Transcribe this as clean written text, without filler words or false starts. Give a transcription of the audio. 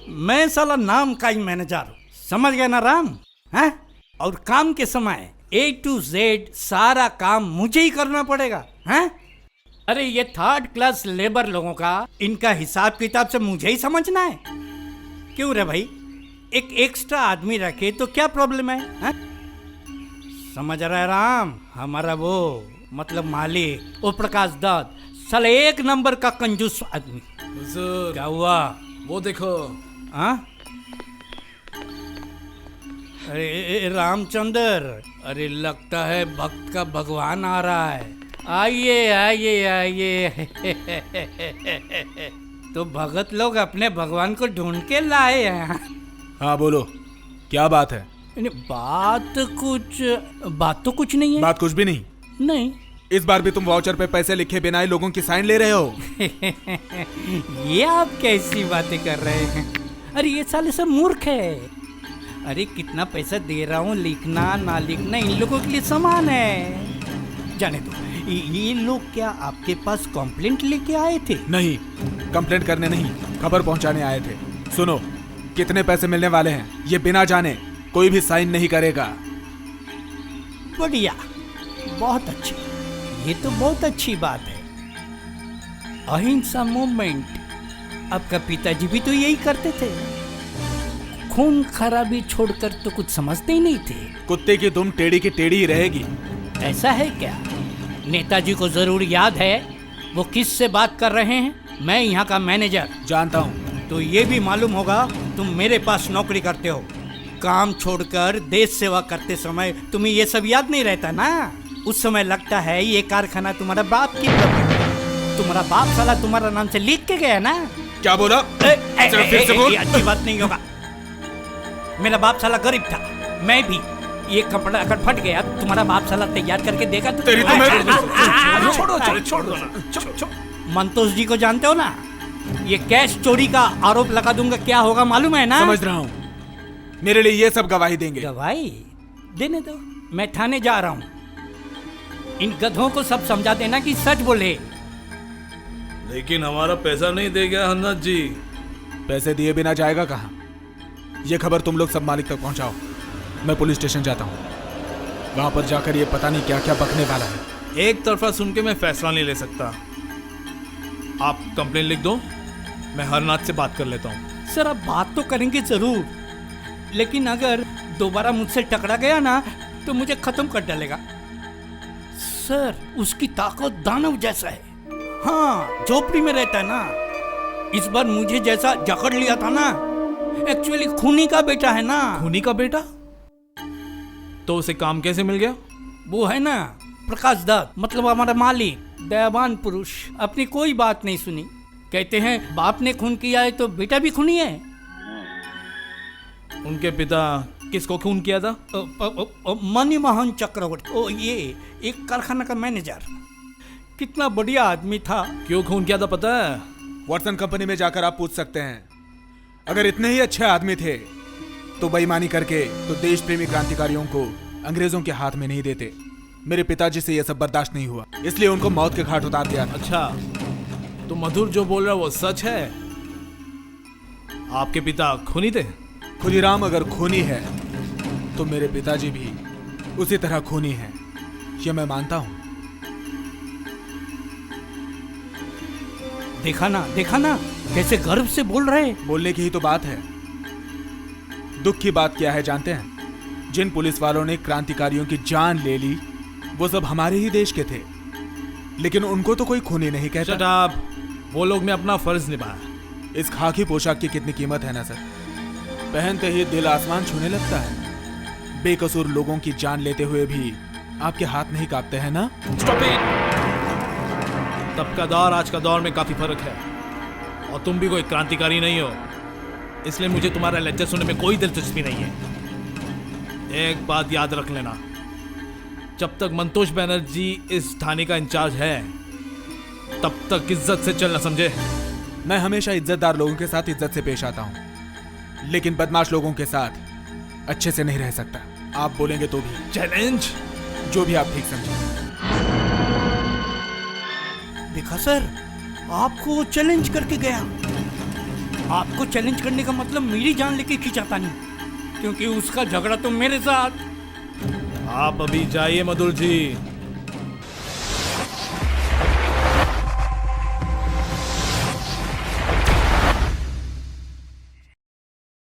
मैं साला नाम का ही मैनेजर हूँ, समझ गया ना राम? हैं? और काम के समय A to Z सारा काम मुझे ही करना पड़ेगा। हैं? अरे ये थर्ड क्लास लेबर लोगों का इनका हिसाब किताब से मुझे ही समझना है। क्यों रे भाई, एक एक्स्ट्रा आदमी रखे तो क्या प्रॉब्लम है? हैं? समझ रहा है राम? हमारा वो मतलब मालिक वो प्रकाश दत्त साले एक नंबर का कंजूस आदमी। हुजूर, क्या हुआ? वो देखो। हाँ? अरे रामचंद्र, अरे लगता है भक्त का भगवान आ रहा है। आइए आइए आइए। तो भगत लोग अपने भगवान को ढूंढ के लाए हैं। हाँ बोलो, क्या बात है? बात तो कुछ नहीं है। बात कुछ भी नहीं? नहीं। इस बार भी तुम वाउचर पे पैसे लिखे बिना ही लोगों की साइन ले रहे हो। ये आप कैसी बातें कर रहे हैं? अरे ये साले सब मूर्ख है। अरे कितना पैसा दे रहा हूँ, लिखना ना लिखना इन लोगों के लिए समान है। जाने दो। ये लोग क्या आपके पास कंप्लेंट लेके आए थे? नहीं, कंप्लेंट करने नहीं, खबर पहुंचाने आए थे। सुनो, कितने पैसे मिलने वाले हैं ये बिना जाने कोई भी साइन नहीं करेगा। बढ़िया, बहुत अच्छी, ये तो बहुत अच्छी बात है। अहिंसा मूवमेंट, आपका पिताजी भी तो यही करते थे। खून खराबी छोड़कर तो कुछ समझते ही नहीं थे। कुत्ते की दुम टेढ़ी की टेढ़ी ही रहेगी। ऐसा है क्या? नेताजी को जरूर याद है वो किस से बात कर रहे हैं? मैं यहाँ का मैनेजर। जानता हूँ। तो ये भी मालूम होगा तुम मेरे पास नौकरी करते हो। काम छोड़कर देश सेवा करते समय तुम्हें ये सब याद नहीं रहता ना? उस समय लगता है ये कारखाना तुम्हारा बाप की तरफ है। तुम्हारा बाप साला तुम्हारा नाम से लिख के गया ना? क्या बोला? फिर से बोल। अच्छी बात नहीं होगा। मेरा बाप साला गरीब था, मैं भी। ये कपड़ा अगर फट गया तुम्हारा बाप साला तैयार करके देगा तो तेरी तो मैं छोड़ो। मंतोष जी को जानते हो ना? ये कैश चोरी का आरोप लगा दूंगा, क्या होगा मालूम है ना? समझ रहा हूँ। मेरे लिए ये सब गवाही देंगे। गवाही देने दो, मैं थाने जा रहा हूँ। इन गधों को सब समझा देना कि सच बोले। लेकिन हमारा पैसा नहीं दे गया हन्नत जी। पैसे दिए बिना जाएगा कहाँ? ये खबर तुम लोग सब मालिक तक पहुंचाओ। मैं पुलिस स्टेशन जाता हूँ, वहां पर जाकर ये पता नहीं क्या क्या बकने वाला है। एक तरफा सुन के मैं फैसला नहीं ले सकता। आप कंप्लेन लिख दो, मैं हरनाथ से बात कर लेता हूँ। सर आप बात तो करेंगे जरूर, लेकिन अगर दोबारा मुझसे टकरा गया ना तो मुझे खत्म कर डालेगा। सर उसकी ताकत दानव जैसा है। हाँ, झोपड़ी में रहता है ना। इस बार मुझे जैसा जकड़ लिया था ना, एक्चुअली खूनी का बेटा है ना। खूनी का बेटा? तो उसे काम कैसे मिल गया? वो है ना प्रकाश दत्त, मतलब हमारा मालिक, दयावान पुरुष, अपनी कोई बात नहीं सुनी। कहते हैं बाप ने खून किया है तो बेटा भी खूनी है। उनके पिता किसको खून किया था? मणिमोहन चक्रवर्ती। ओ ये एक कारखाना का मैनेजर, कितना बढ़िया आदमी था। क्यों खून किया था पता है? वाटसन कंपनी में जाकर आप पूछ सकते हैं। अगर इतने ही अच्छे आदमी थे तो बेईमानी करके तो देश प्रेमी क्रांतिकारियों को अंग्रेजों के हाथ में नहीं देते। मेरे पिताजी से यह सब बर्दाश्त नहीं हुआ, इसलिए उनको मौत के घाट उतार दिया था। अच्छा, तो मधुर जो बोल रहा है वो सच है? आपके पिता खूनी थे? खुदीराम अगर खूनी है तो मेरे पिताजी भी उसी तरह खूनी हैं, ये मैं मानता हूं। देखा ना कैसे गर्व से बोल रहे। बोलने की ही तो बात है। दुख की बात क्या है जानते हैं? जिन पुलिस वालों ने क्रांतिकारियों की जान ले ली वो सब हमारे ही देश के थे, लेकिन उनको तो कोई खूनी नहीं कहता। शट अप, वो लोग ने अपना फर्ज निभाया। इस खाकी पोशाक की कितनी कीमत है ना सर? पहनते ही दिल आसमान छूने लगता है। बेकसूर लोगों की जान लेते हुए भी आपके हाथ नहीं कांपते हैं ना? Stop it! तब का दौर आज का दौर में काफी फर्क है, और तुम भी कोई क्रांतिकारी नहीं हो, इसलिए मुझे तुम्हारा लेक्चर सुनने में कोई दिलचस्पी नहीं है। एक बात याद रख लेना, जब तक मंतोष बनर्जी इस थाने का इंचार्ज है तब तक इज्जत से चलना, समझे? मैं हमेशा इज्जतदार लोगों के साथ इज्जत से पेश आता हूँ, लेकिन बदमाश लोगों के साथ अच्छे से नहीं रह सकता। आप बोलेंगे तो भी। चैलेंज? जो भी आप ठीक समझे। देखा सर, आपको चैलेंज करके गया। आपको चैलेंज करने का मतलब मेरी जान लेके खिंचाता नहीं, क्योंकि उसका झगड़ा तो मेरे साथ। आप अभी जाइए मधुर जी,